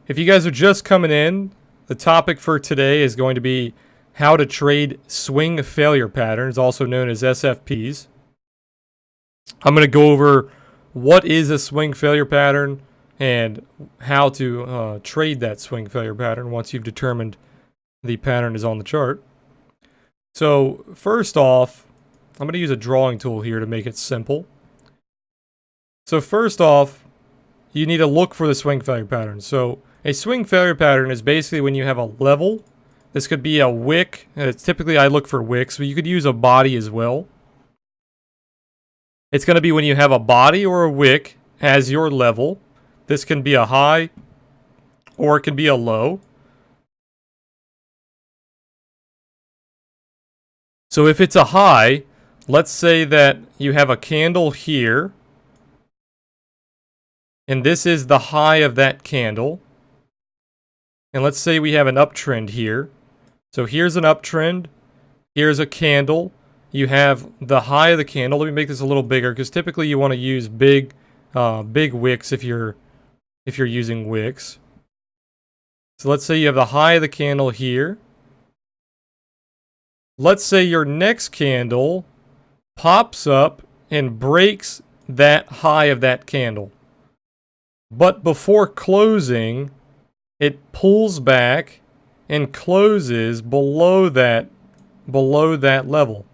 If you guys are just coming in, the topic for today is going to be how to trade swing failure patterns, also known as SFPs. I'm going to go over what is a swing failure pattern and how to trade that swing failure pattern once you've determined the pattern is on the chart. So first off, I'm going to use a drawing tool here to make it simple. So first off, you need to look for the swing failure pattern. So a swing failure pattern is basically when you have a level. This could be a wick. Typically I look for wicks, but you could use a body as well. It's going to be when you have a body or a wick as your level. This can be a high or it can be a low. So if it's a high, let's say that you have a candle here, and this is the high of that candle. And let's say we have an uptrend here. So here's an uptrend. Here's a candle. You have the high of the candle. Let me make this a little bigger because typically you want to use big wicks if you're using wicks. So let's say you have the high of the candle here. Let's say your next candle pops up and breaks that high of that candle. But before closing, it pulls back and closes below that level.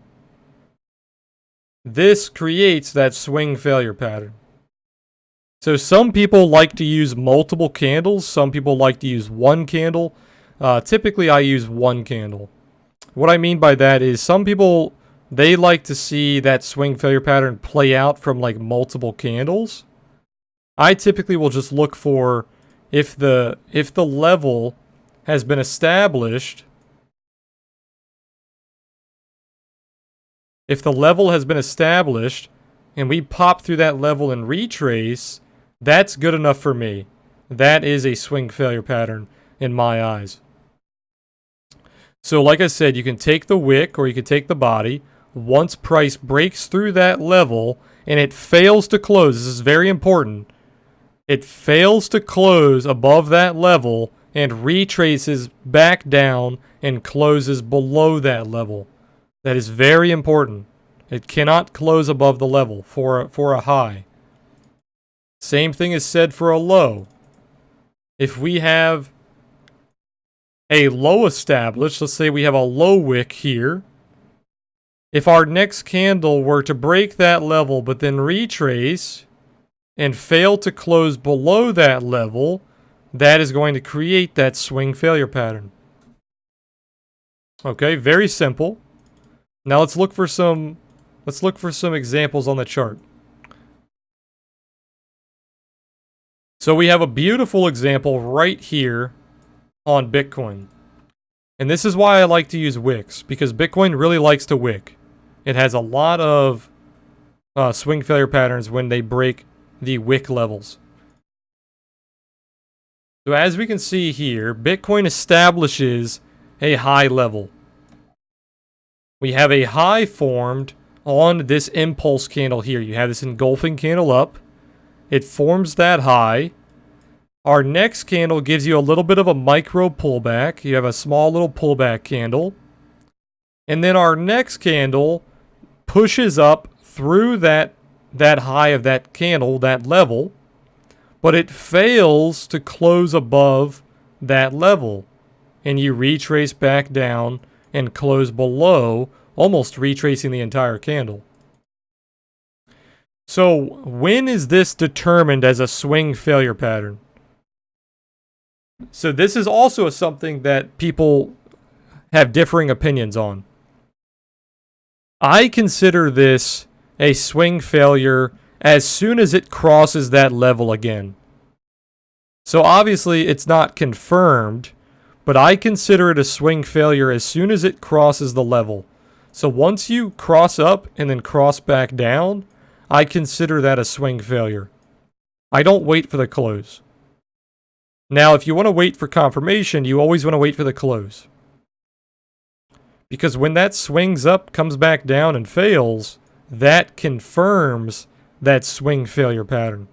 This creates that swing failure pattern. So some people like to use multiple candles. Some people like to use one candle. Typically I use one candle. What I mean by that is some people, they like to see that swing failure pattern play out from like multiple candles. I typically will just look for if the level has been established. If the level has been established and we pop through that level and retrace, that's good enough for me. That is a swing failure pattern in my eyes. So like I said, you can take the wick or you can take the body. Once price breaks through that level and it fails to close, this is very important. It fails to close above that level and retraces back down and closes below that level. That is very important. It cannot close above the level for a high. Same thing is said for a low. If we have a low established, let's say we have a low wick here. If our next candle were to break that level but then retrace and fail to close below that level, that is going to create that swing failure pattern. Okay, very simple. Now let's look for some examples on the chart. So we have a beautiful example right here on Bitcoin. And this is why I like to use wicks, because Bitcoin really likes to wick. It has a lot of swing failure patterns when they break the wick levels. So as we can see here, Bitcoin establishes a high level. We have a high formed on this impulse candle here. You have this engulfing candle up. It forms that high. Our next candle gives you a little bit of a micro pullback. You have a small little pullback candle. And then our next candle pushes up through that high of that candle, that level, but it fails to close above that level. And you retrace back down and close below, almost retracing the entire candle. So when is this determined as a swing failure pattern? So this is also something that people have differing opinions on. I consider this a swing failure as soon as it crosses that level again. So obviously it's not confirmed, but I consider it a swing failure as soon as it crosses the level. So once you cross up and then cross back down, I consider that a swing failure. I don't wait for the close. Now, if you want to wait for confirmation, you always want to wait for the close. Because when that swings up, comes back down, and fails, that confirms that swing failure pattern.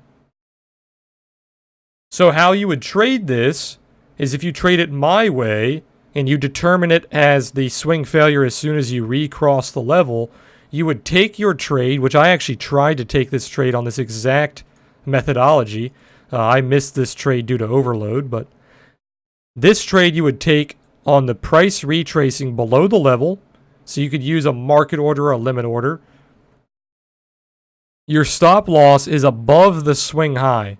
So how you would trade this is if you trade it my way and you determine it as the swing failure as soon as you recross the level, you would take your trade, which I actually tried to take this trade on this exact methodology. I missed this trade due to overload, but this trade you would take on the price retracing below the level. So you could use a market order or a limit order. Your stop loss is above the swing high.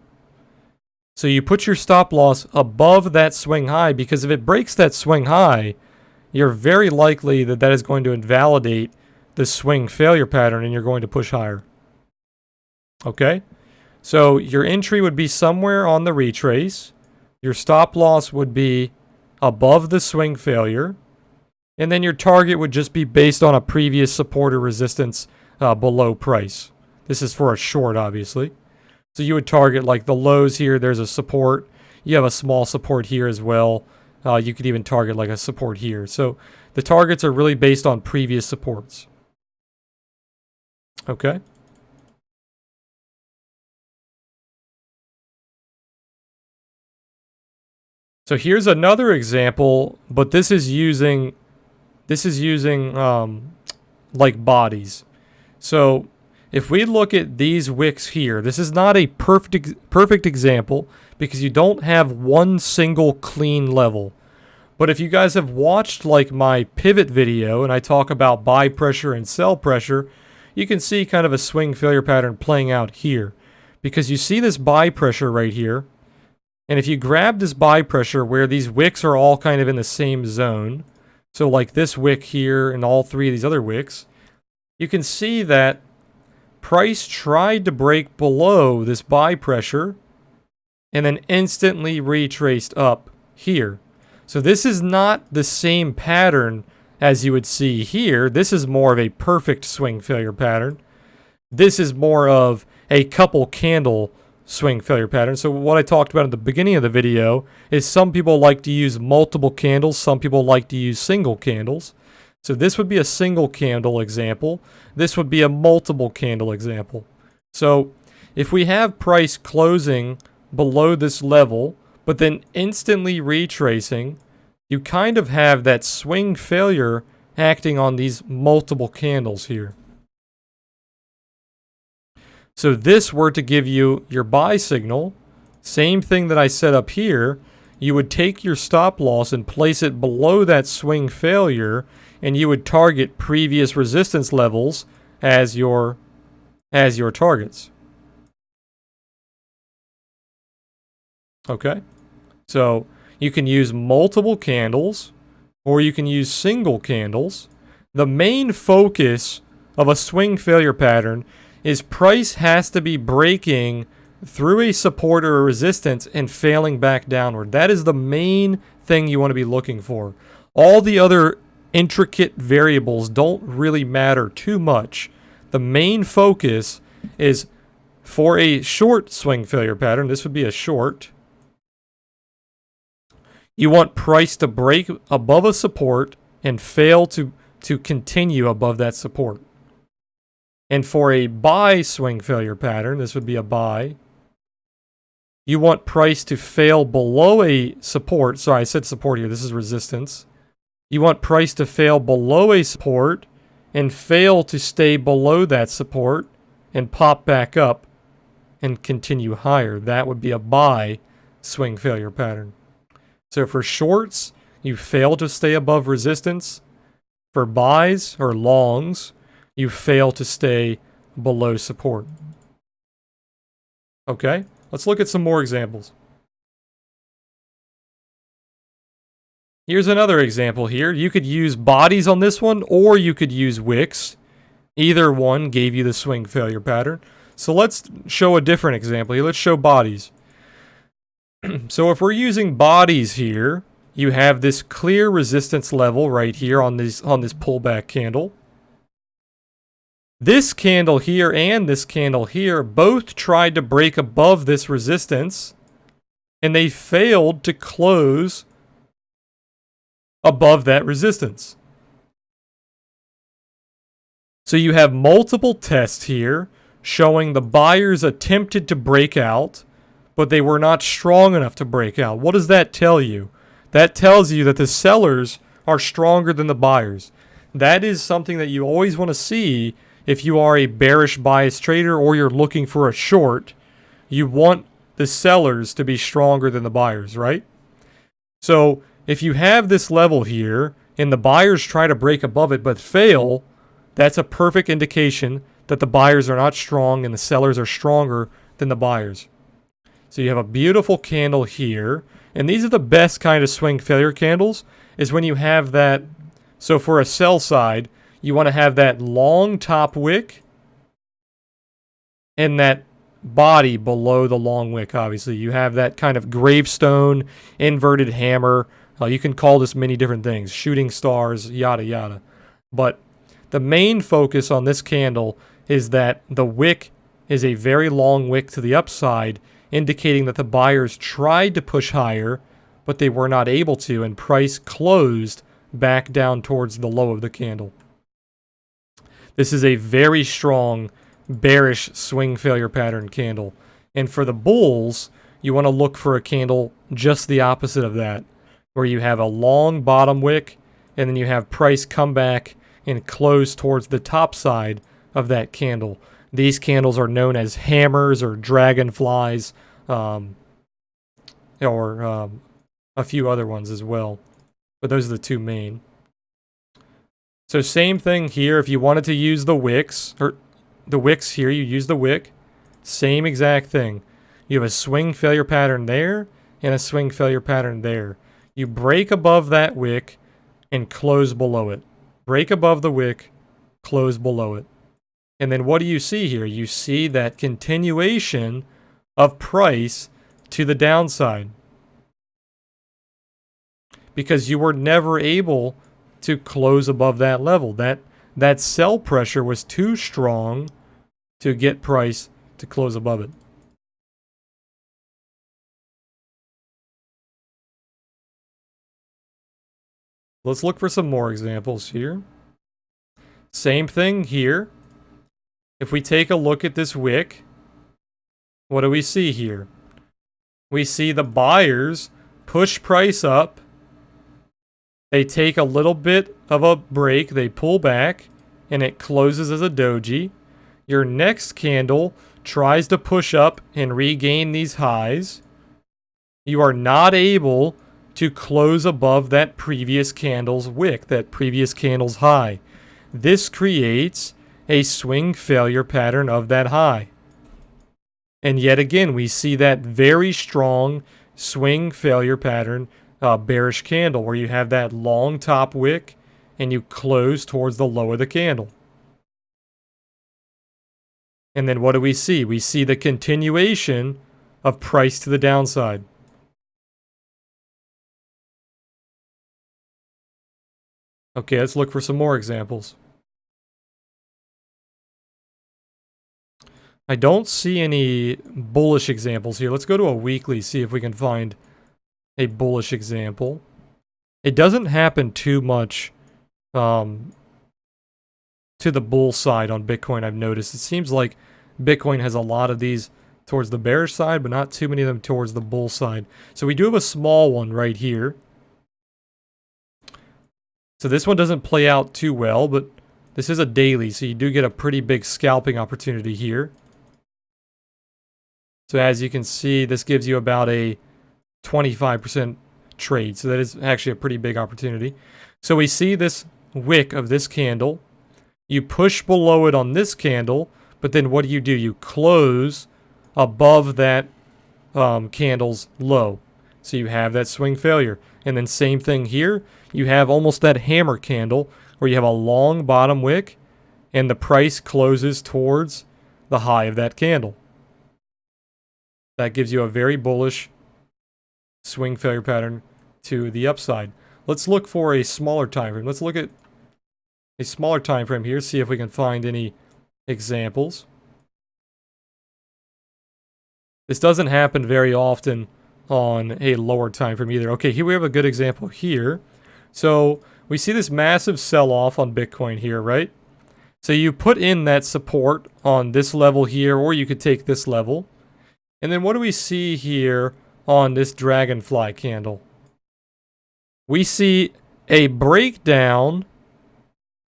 So you put your stop loss above that swing high, because if it breaks that swing high, you're very likely that that is going to invalidate the swing failure pattern and you're going to push higher. Okay? So your entry would be somewhere on the retrace. Your stop loss would be above the swing failure. And then your target would just be based on a previous support or resistance below price. This is for a short, obviously. So you would target like the lows here. There's a support. You have a small support here as well. You could even target like a support here. So the targets are really based on previous supports. Okay. So here's another example, but this is using like bodies. So if we look at these wicks here, this is not a perfect example because you don't have one single clean level. But if you guys have watched like my pivot video and I talk about buy pressure and sell pressure, you can see kind of a swing failure pattern playing out here. Because you see this buy pressure right here. And if you grab this buy pressure where these wicks are all kind of in the same zone, so like this wick here and all three of these other wicks, you can see that price tried to break below this buy pressure and then instantly retraced up here. So this is not the same pattern as you would see here. This is more of a perfect swing failure pattern. This is more of a couple candle swing failure pattern. So what I talked about at the beginning of the video is some people like to use multiple candles, some people like to use single candles. So this would be a single candle example. This would be a multiple candle example. So if we have price closing below this level, but then instantly retracing, you kind of have that swing failure acting on these multiple candles here. So this were to give you your buy signal, same thing that I set up here, you would take your stop loss and place it below that swing failure, and you would target previous resistance levels as your targets. Okay? So you can use multiple candles or you can use single candles. The main focus of a swing failure pattern is price has to be breaking through a support or a resistance and failing back downward. That is the main thing you want to be looking for. All the other intricate variables don't really matter too much. The main focus is for a short swing failure pattern. This would be a short. You want price to break above a support and fail to continue above that support. And for a buy swing failure pattern, this would be a buy. You want price to fail below a support. Sorry, I said support here. This is resistance. You want price to fail below a support and fail to stay below that support and pop back up and continue higher. That would be a buy swing failure pattern. So for shorts, you fail to stay above resistance. For buys or longs, you fail to stay below support. Okay, let's look at some more examples. Here's another example here. You could use bodies on this one, or you could use wicks. Either one gave you the swing failure pattern. So let's show a different example here. Let's show bodies. So if we're using bodies here, you have this clear resistance level right here on this pullback candle. This candle here and this candle here both tried to break above this resistance, and they failed to close above that resistance. So you have multiple tests here showing the buyers attempted to break out, but they were not strong enough to break out. What does that tell you? That tells you that the sellers are stronger than the buyers. That is something that you always want to see if you are a bearish bias trader or you're looking for a short. You want the sellers to be stronger than the buyers, right? So if you have this level here and the buyers try to break above it but fail, that's a perfect indication that the buyers are not strong and the sellers are stronger than the buyers. So you have a beautiful candle here. And these are the best kind of swing failure candles, is when you have that. So for a sell side, you want to have that long top wick and that body below the long wick, obviously. You have that kind of gravestone, inverted hammer. You can call this many different things. Shooting stars, yada, yada. But the main focus on this candle is that the wick is a very long wick to the upside, indicating that the buyers tried to push higher, but they were not able to, and price closed back down towards the low of the candle. This is a very strong bearish swing failure pattern candle. And for the bulls, you want to look for a candle just the opposite of that, where you have a long bottom wick, and then you have price come back and close towards the top side of that candle. These candles are known as hammers or dragonflies, or a few other ones as well. But those are the two main. So same thing here. If you wanted to use the wicks, or the wicks here, you use the wick. Same exact thing. You have a swing failure pattern there and a swing failure pattern there. You break above that wick and close below it. Break above the wick, close below it. And then what do you see here? You see that continuation of price to the downside. Because you were never able to close above that level. That sell pressure was too strong to get price to close above it. Let's look for some more examples here. Same thing here. If we take a look at this wick, what do we see here? We see the buyers push price up. They take a little bit of a break, they pull back, and it closes as a doji. Your next candle tries to push up and regain these highs. You are not able to close above that previous candle's wick, that previous candle's high. This creates a swing failure pattern of that high. And yet again, we see that very strong swing failure pattern, bearish candle, where you have that long top wick and you close towards the low of the candle. And then what do we see? We see the continuation of price to the downside. Okay, let's look for some more examples. I don't see any bullish examples here. Let's go to a weekly, see if we can find a bullish example. It doesn't happen too much to the bull side on Bitcoin, I've noticed. It seems like Bitcoin has a lot of these towards the bearish side, but not too many of them towards the bull side. So we do have a small one right here. So this one doesn't play out too well, but this is a daily, so you do get a pretty big scalping opportunity here. So as you can see, this gives you about a 25% trade. So that is actually a pretty big opportunity. So we see this wick of this candle. You push below it on this candle, but then what do? You close above that candle's low. So you have that swing failure. And then same thing here. You have almost that hammer candle where you have a long bottom wick and the price closes towards the high of that candle. That gives you a very bullish swing failure pattern to the upside. Let's look for a smaller time frame. Let's look at a smaller time frame here, see if we can find any examples. This doesn't happen very often on a lower time frame either. Okay, here we have a good example here. So we see this massive sell-off on Bitcoin here, right? So you put in that support on this level here, or you could take this level. And then what do we see here on this dragonfly candle? We see a breakdown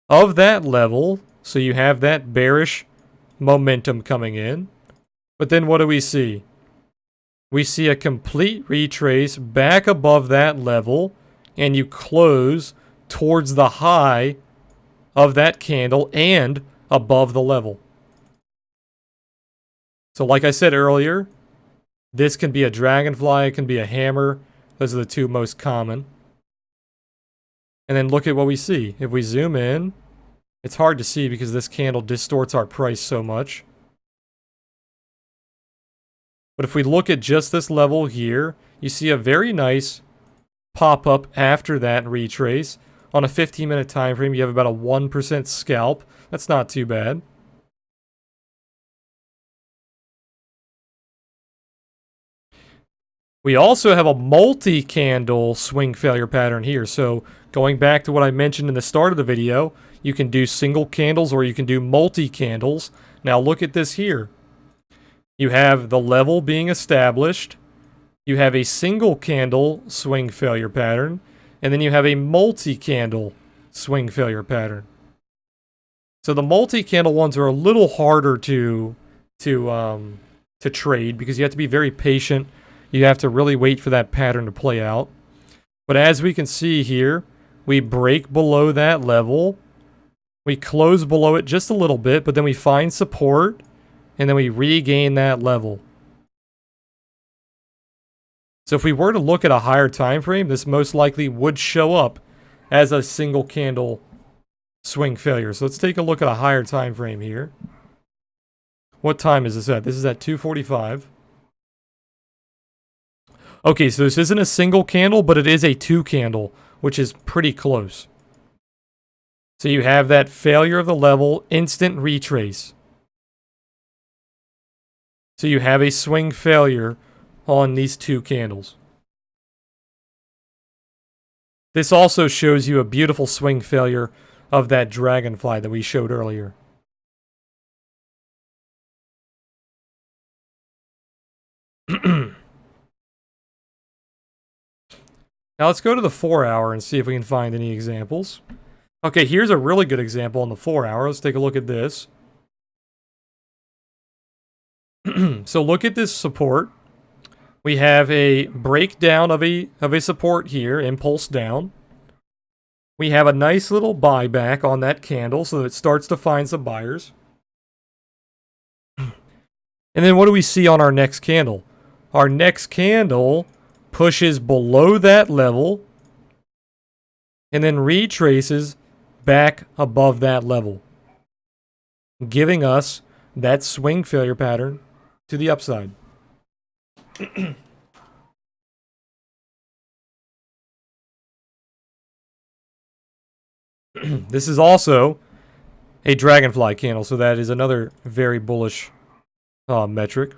of that level. So you have that bearish momentum coming in. But then what do we see? We see a complete retrace back above that level, and you close towards the high of that candle and above the level. So like I said earlier, this can be a dragonfly, it can be a hammer. Those are the two most common. And then look at what we see. If we zoom in, it's hard to see because this candle distorts our price so much. But if we look at just this level here, you see a very nice pop-up after that retrace. On a 15-minute time frame, you have about a 1% scalp. That's not too bad. We also have a multi-candle swing failure pattern here. So going back to what I mentioned in the start of the video, you can do single candles or you can do multi-candles. Now look at this here. You have the level being established. You have a single candle swing failure pattern. And then you have a multi-candle swing failure pattern. So the multi-candle ones are a little harder to trade because you have to be very patient. You have to really wait for that pattern to play out. But as we can see here, we break below that level. We close below it just a little bit, but then we find support, and then we regain that level. So if we were to look at a higher time frame, this most likely would show up as a single candle swing failure. So let's take a look at a higher time frame here. What time is this at? This is at 2:45. Okay, so this isn't a single candle, but it is a two candle, which is pretty close. So you have that failure of the level, instant retrace. So you have a swing failure on these two candles. This also shows you a beautiful swing failure of that dragonfly that we showed earlier. Now let's go to the 4 hour and see if we can find any examples. Okay, here's a really good example on the 4 hour. Let's take a look at this. So look at this support. We have a breakdown of a support here, impulse down. We have a nice little buyback on that candle, so that it starts to find some buyers. And then what do we see on our next candle? Our next candle pushes below that level and then retraces back above that level, giving us that swing failure pattern to the upside. This is also a dragonfly candle, so that is another very bullish metric.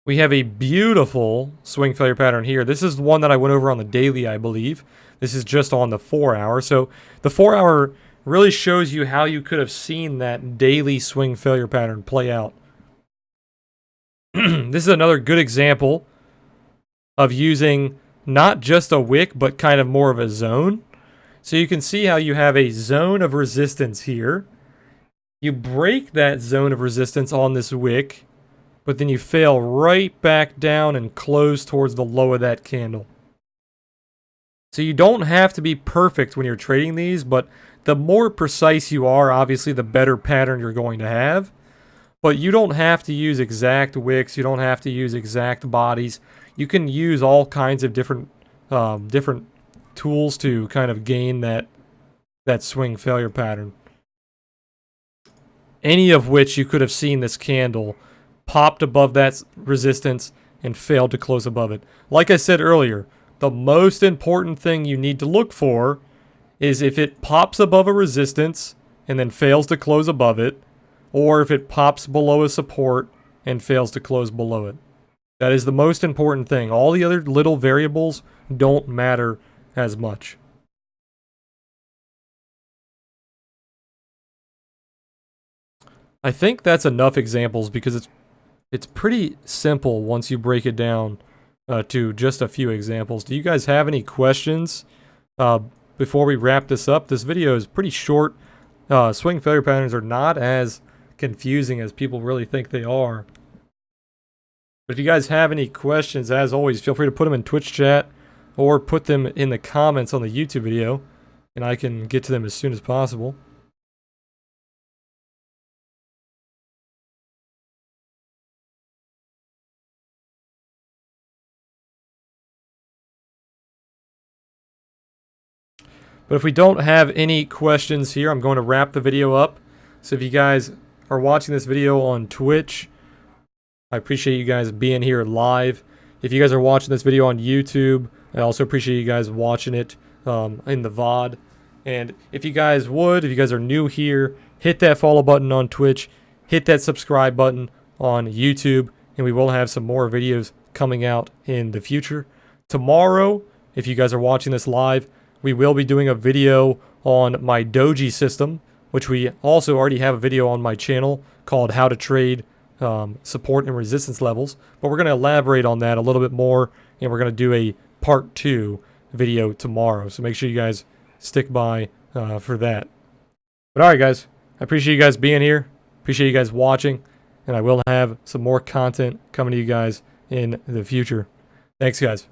We have a beautiful swing failure pattern here. This is the one that I went over on the daily, I believe. This is just on the 4 hour. So the 4 hour really shows you how you could have seen that daily swing failure pattern play out. This is another good example of using not just a wick, but kind of more of a zone. So you can see how you have a zone of resistance here. You break that zone of resistance on this wick, but then you fail right back down and close towards the low of that candle. So you don't have to be perfect when you're trading these, but the more precise you are, obviously the better pattern you're going to have. But you don't have to use exact wicks, you don't have to use exact bodies. You can use all kinds of different tools to kind of gain that swing failure pattern. Any of which you could have seen this candle popped above that resistance and failed to close above it. Like I said earlier, the most important thing you need to look for is if it pops above a resistance and then fails to close above it, or if it pops below a support and fails to close below it. That is the most important thing. All the other little variables don't matter as much. I think that's enough examples because it's pretty simple once you break it down to just a few examples. Do you guys have any questions before we wrap this up? This video is pretty short. Swing failure patterns are not as confusing as people really think they are. But if you guys have any questions, as always, feel free to put them in Twitch chat or put them in the comments on the YouTube video, and I can get to them as soon as possible. But if we don't have any questions here, I'm going to wrap the video up. So if you guys are watching this video on Twitch, I appreciate you guys being here live. If you guys are watching this video on YouTube, I also appreciate you guys watching it in the VOD. And if you guys are new here, hit that follow button on Twitch, hit that subscribe button on YouTube, and we will have some more videos coming out in the future. Tomorrow, if you guys are watching this live, we will be doing a video on my doji system, which we also already have a video on my channel called How to Trade Support and Resistance Levels. But we're going to elaborate on that a little bit more, and we're going to do a part 2 video tomorrow. So make sure you guys stick by for that. But alright guys, I appreciate you guys being here. Appreciate you guys watching. And I will have some more content coming to you guys in the future. Thanks guys.